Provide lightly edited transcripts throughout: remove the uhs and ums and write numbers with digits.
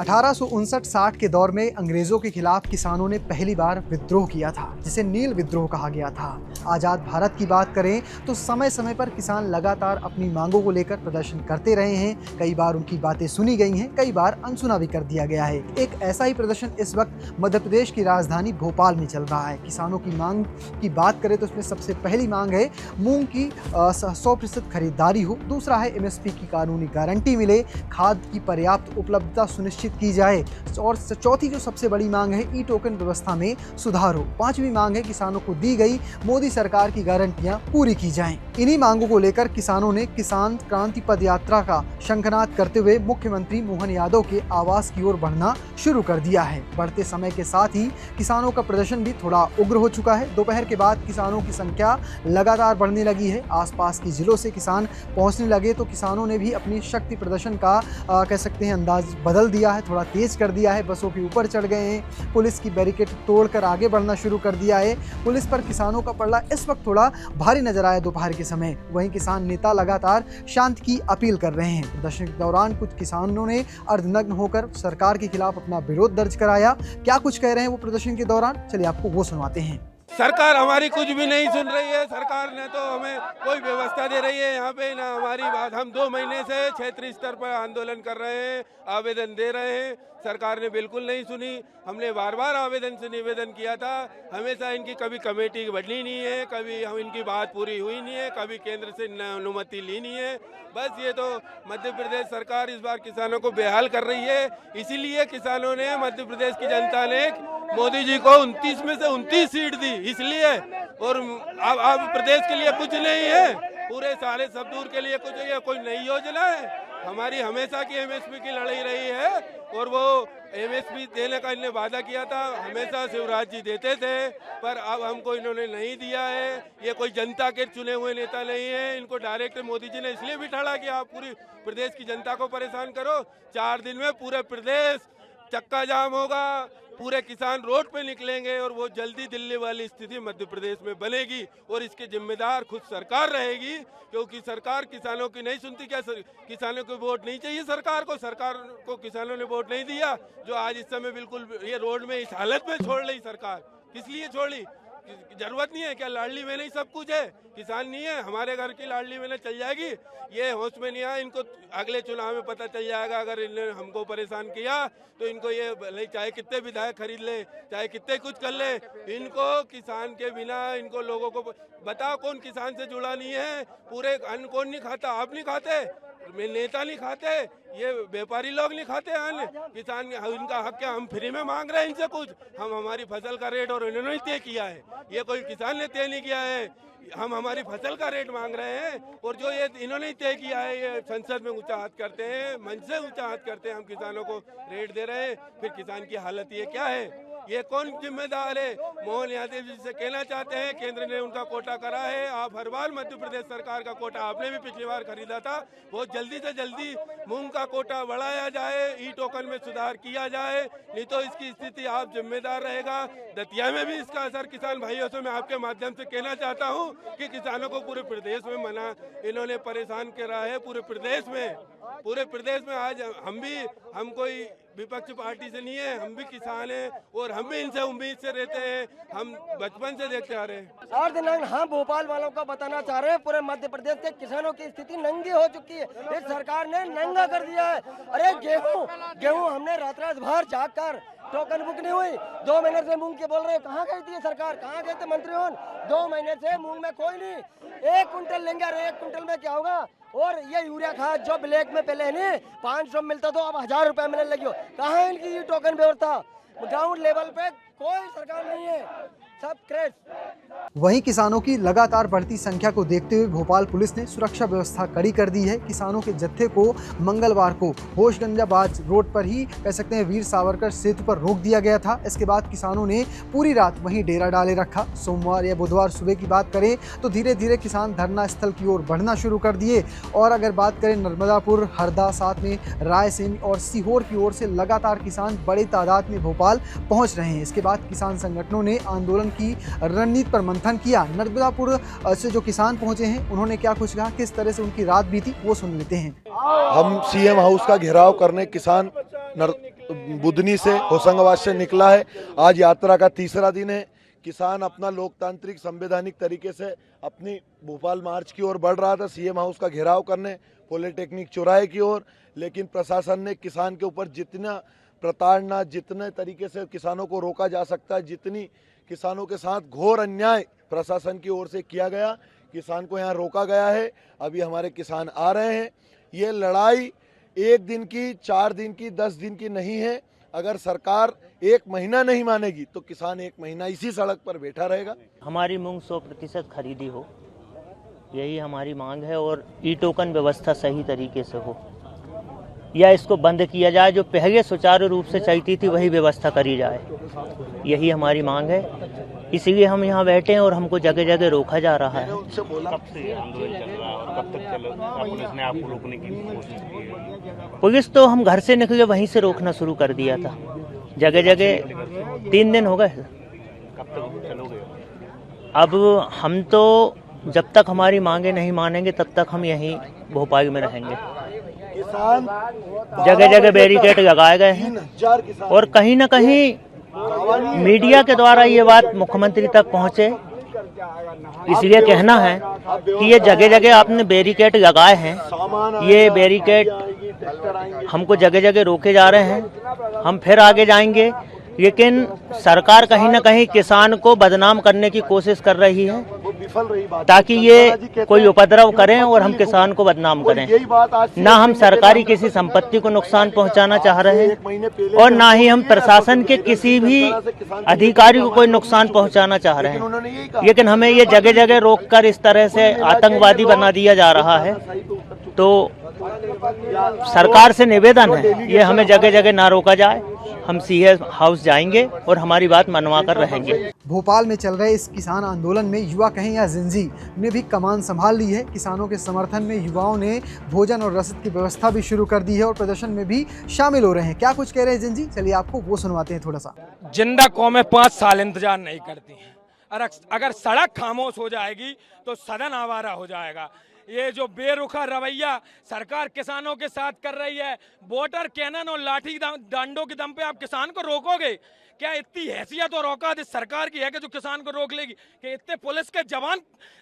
1859-60 के दौर में अंग्रेजों के खिलाफ किसानों ने पहली बार विद्रोह किया था, जिसे नील विद्रोह कहा गया था। आज़ाद भारत की बात करें तो समय समय पर किसान लगातार अपनी मांगों को लेकर प्रदर्शन करते रहे हैं। कई बार उनकी बातें सुनी गई हैं, कई बार अनसुना भी कर दिया गया है। एक ऐसा ही प्रदर्शन इस वक्त मध्य प्रदेश की राजधानी भोपाल में चल रहा है। किसानों की मांग की बात करें तो उसमें सबसे पहली मांग है मूंग की 100% खरीदारी हो। दूसरा है MSP की कानूनी गारंटी मिले, खाद की पर्याप्त उपलब्धता सुनिश्चित की जाए और चौथी जो सबसे बड़ी मांग है ई टोकन व्यवस्था में सुधार हो। पांचवी मांग है किसानों को दी गई मोदी सरकार की गारंटियां पूरी की जाएं। इन्हीं मांगों को लेकर किसानों ने किसान क्रांति पद यात्रा का शंखनाद करते हुए मुख्यमंत्री मोहन यादव के आवास की ओर बढ़ना शुरू कर दिया है। बढ़ते समय के साथ ही किसानों का प्रदर्शन भी थोड़ा उग्र हो चुका है। दोपहर के बाद किसानों की संख्या लगातार बढ़ने लगी है। आसपास के जिलों से किसान पहुंचने लगे तो किसानों ने भी अपनी शक्ति प्रदर्शन का कह सकते हैं अंदाज बदल दिया है, थोड़ा तेज कर दिया है। बसों के ऊपर चढ़ गए हैं, पुलिस की बैरिकेड तोड़कर आगे बढ़ना शुरू कर दिया है। पुलिस पर किसानों का पलड़ा इस वक्त थोड़ा भारी नजर आया दोपहर के समय। वहीं किसान नेता लगातार शांति की अपील कर रहे हैं। प्रदर्शन के दौरान कुछ किसानों ने अर्धनग्न होकर सरकार के खिलाफ अपना विरोध दर्ज कराया। क्या कुछ कह रहे हैं वो प्रदर्शन के दौरान, चलिए आपको वो सुनवाते हैं। सरकार हमारी कुछ भी नहीं सुन रही है। सरकार ने तो हमें कोई व्यवस्था दे रही है यहाँ पे ना हमारी बात। हम 2 महीने से क्षेत्रीय स्तर पर आंदोलन कर रहे हैं, आवेदन दे रहे हैं, सरकार ने बिल्कुल नहीं सुनी। हमने बार बार आवेदन से निवेदन किया था, हमेशा इनकी कभी कमेटी बदली नहीं है, कभी हम इनकी बात पूरी हुई नहीं है, कभी केंद्र से अनुमति ली नहीं है। बस ये तो मध्य प्रदेश सरकार इस बार किसानों को बेहाल कर रही है। इसीलिए किसानों ने, मध्य प्रदेश की जनता ने मोदी जी को 29 में से 29 सीट दी इसलिए। और अब प्रदेश के लिए कुछ नहीं है, पूरे सारे सबदूर के लिए कुछ नहीं है, कोई नई योजना है। हमारी हमेशा की MSP की लड़ाई रही है और वो MSP देने का इन्होंने वादा किया था, हमेशा शिवराज जी देते थे, पर अब हमको इन्होंने नहीं दिया है। ये कोई जनता के चुने हुए नेता नहीं है, इनको डायरेक्ट मोदी जी ने इसलिए बिठाड़ा कि आप पूरी प्रदेश की जनता को परेशान करो। 4 दिन में पूरे प्रदेश चक्का जाम होगा, पूरे किसान रोड पे निकलेंगे और वो जल्दी दिल्ली वाली स्थिति मध्य प्रदेश में बनेगी और इसके जिम्मेदार खुद सरकार रहेगी, क्योंकि सरकार किसानों की नहीं सुनती। क्या किसानों को वोट नहीं चाहिए? सरकार को किसानों ने वोट नहीं दिया, जो आज इस समय बिल्कुल ये रोड में इस हालत में छोड़ ली सरकार। किस लिए छोड़ी? जरूरत नहीं है क्या? लाडली में नहीं सब कुछ है, किसान नहीं है? हमारे घर की लाडली में चल जाएगी। ये होश में नहीं आया, इनको अगले चुनाव में पता चल जाएगा। अगर इन्होंने हमको परेशान किया तो इनको ये चाहे कितने विधायक खरीद ले, चाहे कितने कुछ कर ले, इनको किसान के बिना इनको लोगों को बताओ कौन किसान से जुड़ा नहीं है? पूरे अन्न कौन नहीं खाता? आप नहीं खाते, नेता नहीं खाते, ये व्यापारी लोग नहीं खाते अन्न। किसान इनका हक क्या? हम फ्री में मांग रहे हैं इनसे कुछ? हम हमारी फसल का रेट और इन्होंने ही तय किया है, ये कोई किसान ने तय नहीं किया है। हम हमारी फसल का रेट मांग रहे हैं और जो ये इन्होंने तय किया है, ये संसद में ऊंचा हाथ करते हैं, मंच से ऊंचा हाथ करते हैं। हम किसानों को रेट दे रहे हैं, फिर किसान की हालत ये क्या है? ये कौन जिम्मेदार है? मोहन यादव जी से कहना चाहते हैं, केंद्र ने उनका कोटा करा है, आप हर बार मध्य प्रदेश सरकार का कोटा आपने भी पिछली बार खरीदा था, बहुत जल्दी से जल्दी मूंग का कोटा बढ़ाया जाए, ई टोकन में सुधार किया जाए, नहीं तो इसकी स्थिति आप जिम्मेदार रहेगा। दतिया में भी इसका असर किसान भाइयों से मैं आपके माध्यम से कहना चाहता हूँ कि किसानों को पूरे प्रदेश में इन्होंने परेशान करा है। पूरे प्रदेश में आज हम कोई विपक्ष पार्टी से नहीं है, हम भी किसान हैं और हम भी इनसे उम्मीद से रहते हैं, हम बचपन से देखते आ रहे हैं। और दिन हम भोपाल वालों को बताना चाह रहे हैं, पूरे मध्य प्रदेश के किसानों की स्थिति नंगी हो चुकी है। इस सरकार ने नंगा कर दिया है। अरे गेहूं हमने रात भर जाग कर टोकन बुक नहीं हुई। 2 महीने से मूंग के बोल रहे हैं, कहाँ गई थी सरकार, कहाँ गए थे मंत्री? 2 महीने से मूंग में कोई नहीं। 1 कुंटल लेंगे, अरे 1 कुंटल में क्या होगा? और ये यूरिया खाद जो ब्लैक में पहले नहीं 500 मिलता तो अब 1000 रुपए मिलने लगी हो। कहाँ है इनकी ये टोकन व्यवस्था? ग्राउंड लेवल पे कोई सरकार नहीं है, सब क्रैश। वहीं किसानों की लगातार बढ़ती संख्या को देखते हुए भोपाल पुलिस ने सुरक्षा व्यवस्था कड़ी कर दी है। किसानों के जत्थे को मंगलवार को होशगंजाबाद रोड पर ही कह सकते हैं वीर सावरकर सेतु पर रोक दिया गया था। इसके बाद किसानों ने पूरी रात वहीं डेरा डाले रखा। सोमवार या बुधवार सुबह की बात करें तो धीरे धीरे किसान धरना स्थल की ओर बढ़ना शुरू कर दिए। और अगर बात करें नर्मदापुर, हरदा, साथ में रायसेन और सीहोर की ओर से लगातार किसान बड़ी तादाद में भोपाल पहुंच रहे हैं। इसके बाद किसान संगठनों ने आंदोलन की रणनीति पर मंथन किया। नर्मदापुर से जो किसान पहुंचे हैं उन्होंने क्या कुछ कहा, किस तरह से उनकी रात बीती, वो सुन लेते हैं। हम CM हाउस का घेराव करने किसान बुधनी से होशंगाबाद से निकला है। आज यात्रा का तीसरा दिन है। किसान अपना लोकतांत्रिक संवैधानिक तरीके से अपनी भोपाल मार्च की ओर बढ़ रहा था, सीएम हाउस का घेराव करने, पॉलिटेक्निक चौराहे की ओर, लेकिन प्रशासन ने किसान के ऊपर जितना प्रताड़ना, जितने तरीके से किसानों को रोका जा सकता है, जितनी किसानों के साथ घोर अन्याय प्रशासन की ओर से किया गया, किसान को यहाँ रोका गया है। अभी हमारे किसान आ रहे हैं। ये लड़ाई 1 दिन की, 4 दिन की, 10 दिन की नहीं है। अगर सरकार 1 महीना नहीं मानेगी तो किसान 1 महीना इसी सड़क पर बैठा रहेगा। हमारी मूंग 100% खरीदी हो, यही हमारी मांग है, और ई टोकन व्यवस्था सही तरीके से हो या इसको बंद किया जाए। जो पहले सुचारू रूप से चलती थी वही व्यवस्था करी जाए, यही हमारी मांग है। इसीलिए हम यहाँ बैठे हैं और हमको जगह जगह रोका जा रहा है। कब से आंदोलन चल रहा है और कब तक चलेगा? पुलिस ने आपको रोकने की कोशिश की है? पुलिस तो हम घर से निकले वहीं से रोकना शुरू कर दिया था, जगह जगह। 3 दिन हो गए। कब तक चलोगे? अब हम तो जब तक हमारी मांगे नहीं मानेंगे तब तक हम यहीं भोपाल में रहेंगे। किसान जगह जगह बैरिकेड लगाए गए हैं 3000 किसान, और कहीं न कहीं मीडिया के द्वारा ये बात मुख्यमंत्री तक पहुंचे, इसलिए कहना है कि ये जगह जगह आपने बैरिकेड लगाए हैं, ये बैरिकेड हमको जगह जगह रोके जा रहे हैं। हम फिर आगे जाएंगे, लेकिन सरकार कहीं न कहीं किसान को बदनाम करने की कोशिश कर रही है ताकि ये कोई उपद्रव करें और हम किसान को बदनाम करें। ना हम सरकारी किसी संपत्ति को नुकसान पहुंचाना चाह रहे हैं और ना ही हम प्रशासन के किसी भी अधिकारी को कोई नुकसान पहुंचाना चाह रहे हैं, लेकिन हमें ये जगह जगह रोककर इस तरह से आतंकवादी बना दिया जा रहा है। तो सरकार से निवेदन है ये हमें जगह जगह ना रोका जाए। हम सीएम हाउस जाएंगे और हमारी बात मनवा कर रहेंगे। भोपाल में चल रहे इस किसान आंदोलन में युवा कहें या जिंजी ने भी कमान संभाल ली है। किसानों के समर्थन में युवाओं ने भोजन और रसद की व्यवस्था भी शुरू कर दी है और प्रदर्शन में भी शामिल हो रहे हैं। क्या कुछ कह रहे हैं जिंजी, चलिए आपको वो सुनवाते हैं थोड़ा सा। जिंदा कौमें 5 साल इंतजार नहीं करती हैं। अगर सड़क खामोश हो जाएगी तो सदन आवारा हो जाएगा। ये जो बेरुखा रवैया सरकार किसानों के साथ कर रही है, वोटर कैनन और लाठी डंडों के दम पे आप किसान को रोकोगे क्या? इतनी हैसियत और औकात इस सरकार की है कि जो किसान को रोक लेगी? कि इतने पुलिस के जवान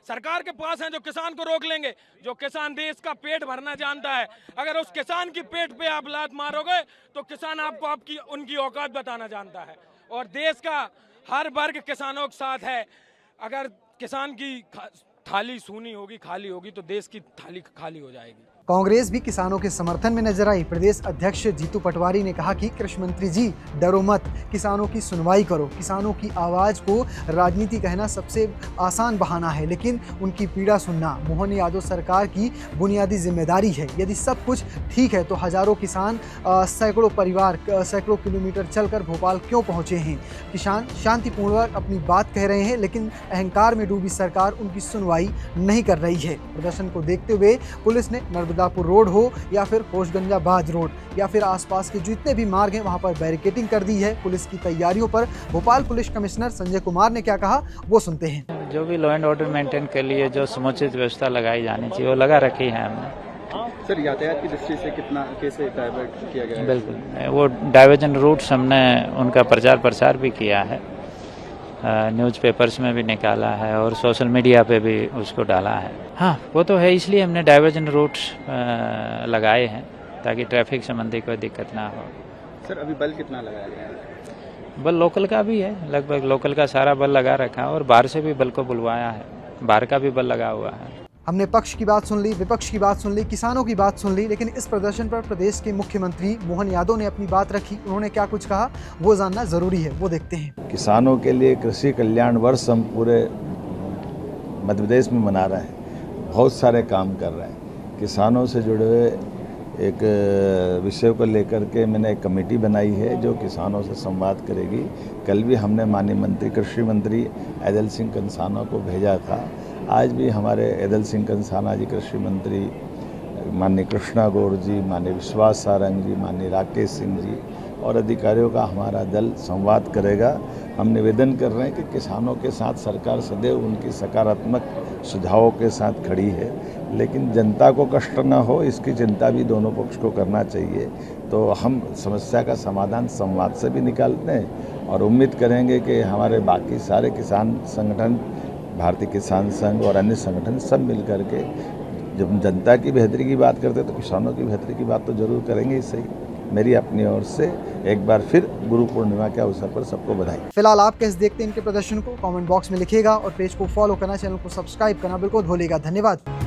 सरकार के पास हैं जो किसान को रोक लेंगे? जो किसान देश का पेट भरना जानता है, अगर उस किसान की पेट पे आप लात मारोगे तो किसान आपको उनकी औकात बताना जानता है। और देश का हर वर्ग किसानों के साथ है। अगर किसान की थाली सूनी होगी, खाली होगी, तो देश की थाली खाली हो जाएगी। कांग्रेस भी किसानों के समर्थन में नजर आई। प्रदेश अध्यक्ष जीतू पटवारी ने कहा कि कृषि मंत्री जी डरो मत, किसानों की सुनवाई करो। किसानों की आवाज़ को राजनीति कहना सबसे आसान बहाना है, लेकिन उनकी पीड़ा सुनना मोहन यादव सरकार की बुनियादी जिम्मेदारी है। यदि सब कुछ ठीक है तो हजारों किसान, सैकड़ों परिवार सैकड़ों किलोमीटर चलकर भोपाल क्यों पहुंचे हैं? किसान शांतिपूर्वक अपनी बात कह रहे हैं, लेकिन अहंकार में डूबी सरकार उनकी सुनवाई नहीं कर रही है। प्रदर्शन को देखते हुए पुलिस ने नर्मदापुर रोड हो या फिर होशगंजाबाद रोड या फिर आसपास के जितने भी मार्ग हैं वहां पर बैरिकेडिंग कर दी है। पुलिस की तैयारियों पर भोपाल पुलिस कमिश्नर संजय कुमार ने क्या कहा वो सुनते हैं। जो भी लॉ एंड ऑर्डर मेंटेन के लिए जो समुचित व्यवस्था लगाई जानी चाहिए वो लगा रखी है हमने। सर, यातायात की दृष्टि से कैसे डाइवर्ट किया गया है? बिल्कुल, वो डाइवर्जन रूट्स हमने उनका प्रचार भी किया है, न्यूज़पेपर्स में भी निकाला है और सोशल मीडिया पे भी उसको डाला है। हाँ, वो तो है, इसलिए हमने डाइवर्जन रूट्स लगाए हैं ताकि ट्रैफिक संबंधी कोई दिक्कत ना हो। सर, अभी बल कितना लगाया गया है? बल लोकल का भी है, लगभग लोकल का सारा बल लगा रखा है और बाहर से भी बल को बुलवाया है, बाहर का भी बल लगा हुआ है। हमने पक्ष की बात सुन ली, विपक्ष की बात सुन ली, किसानों की बात सुन ली, लेकिन इस प्रदर्शन पर प्रदेश के मुख्यमंत्री मोहन यादव ने अपनी बात रखी। उन्होंने क्या कुछ कहा वो जानना जरूरी है, वो देखते हैं। किसानों के लिए कृषि कल्याण वर्ष हम पूरे मध्य प्रदेश में मना रहे हैं, बहुत सारे काम कर रहे हैं। किसानों से जुड़े हुए एक विषय को लेकर के मैंने एक कमेटी बनाई है जो किसानों से संवाद करेगी। कल भी हमने माननीय मंत्री कृषि मंत्री ऐदल सिंह कंसाना को भेजा था। आज भी हमारे ऐदल सिंह कंसाना जी, कृषि मंत्री माननीय कृष्णा गौर जी, माननीय विश्वास सारंग जी, माननीय राकेश सिंह जी और अधिकारियों का हमारा दल संवाद करेगा। हम निवेदन कर रहे हैं कि किसानों के साथ सरकार सदैव उनकी सकारात्मक सुझावों के साथ खड़ी है, लेकिन जनता को कष्ट न हो इसकी चिंता भी दोनों पक्ष को करना चाहिए। तो हम समस्या का समाधान संवाद से भी निकालते हैं और उम्मीद करेंगे कि हमारे बाकी सारे किसान संगठन, भारतीय किसान संघ और अन्य संगठन सब मिल करके जब जनता की बेहतरी की बात करते हैं तो किसानों की बेहतरी की बात तो जरूर करेंगे। इससे मेरी अपनी ओर से एक बार फिर गुरु पूर्णिमा के अवसर पर सबको बधाई। फिलहाल आप कैसे देखते हैं इनके प्रदर्शन को, कमेंट बॉक्स में लिखिएगा और पेज को फॉलो करना, चैनल को सब्सक्राइब करना बिल्कुल भूलिएगा। धन्यवाद।